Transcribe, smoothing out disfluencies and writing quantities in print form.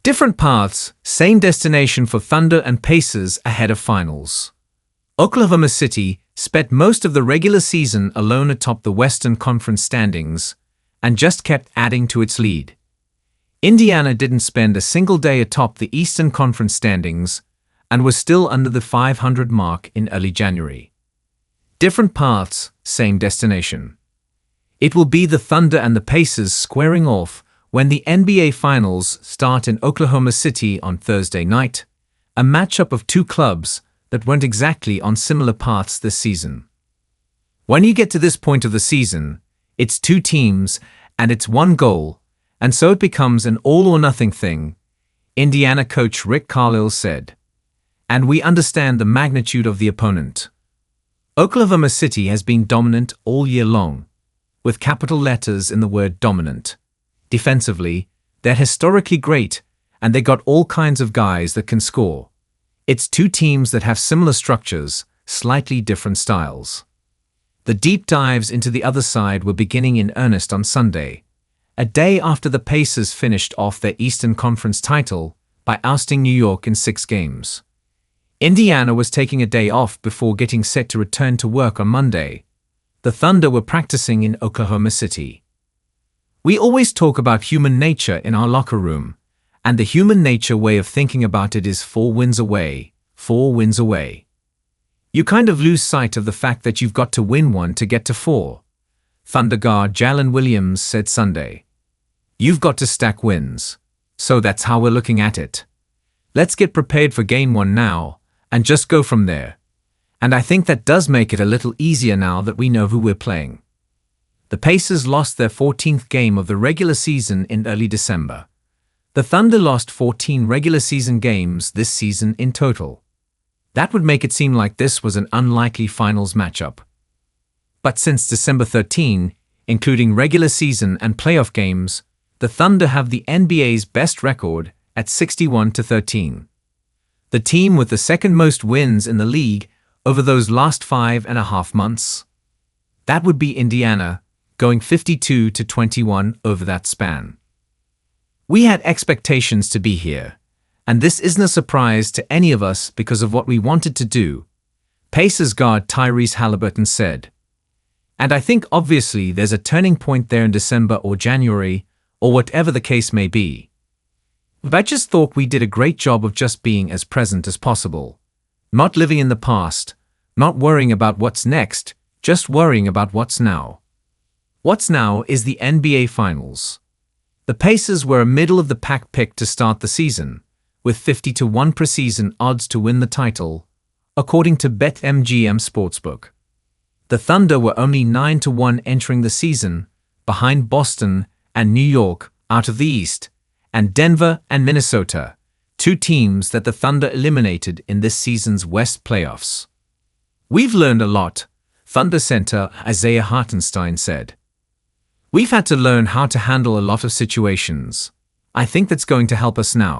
Different paths, same destination for Thunder and Pacers ahead of finals. Oklahoma City spent most of the regular season alone atop the Western Conference standings and just kept adding to its lead. Indiana didn't spend a single day atop the Eastern Conference standings and was still under the 500 mark in early January. Different paths, same destination. It will be the Thunder and the Pacers squaring off when the NBA Finals start in Oklahoma City on Thursday night, a matchup of two clubs that weren't exactly on similar paths this season. When you get to this point of the season, it's two teams and it's one goal, and so it becomes an all-or-nothing thing, Indiana coach Rick Carlisle said. And we understand the magnitude of the opponent. Oklahoma City has been dominant all year long, with capital letters in the word dominant. Defensively, they're historically great, and they got all kinds of guys that can score. It's two teams that have similar structures, slightly different styles. The deep dives into the other side were beginning in earnest on Sunday, a day after the Pacers finished off their Eastern Conference title by ousting New York in 6 games. Indiana was taking a day off before getting set to return to work on Monday. The Thunder were practicing in Oklahoma City. We always talk about human nature in our locker room, and the human nature way of thinking about it is 4 wins away, 4 wins away. You kind of lose sight of the fact that you've got to win 1 to get to 4. Thunder guard Jalen Williams said Sunday. You've got to stack wins. So that's how we're looking at it. Let's get prepared for game 1 now, and just go from there. And I think that does make it a little easier now that we know who we're playing. The Pacers lost their 14th game of the regular season in early December. The Thunder lost 14 regular season games this season in total. That would make it seem like this was an unlikely finals matchup. But since December 13, including regular season and playoff games, the Thunder have the NBA's best record at 61-13. The team with the second most wins in the league over those last 5.5 months. That would be Indiana, going 52-21 over that span. We had expectations to be here, and this isn't a surprise to any of us because of what we wanted to do, Pacers guard Tyrese Halliburton said. And I think obviously there's a turning point there in December or January, or whatever the case may be. But I just thought we did a great job of just being as present as possible. Not living in the past, not worrying about what's next, just worrying about what's now. What's now is the NBA Finals. The Pacers were a middle-of-the-pack pick to start the season, with 50-1 preseason odds to win the title, according to BetMGM Sportsbook. The Thunder were only 9-1 entering the season, behind Boston and New York out of the East, and Denver and Minnesota, 2 teams that the Thunder eliminated in this season's West playoffs. We've learned a lot, Thunder center Isaiah Hartenstein said. We've had to learn how to handle a lot of situations. I think that's going to help us now.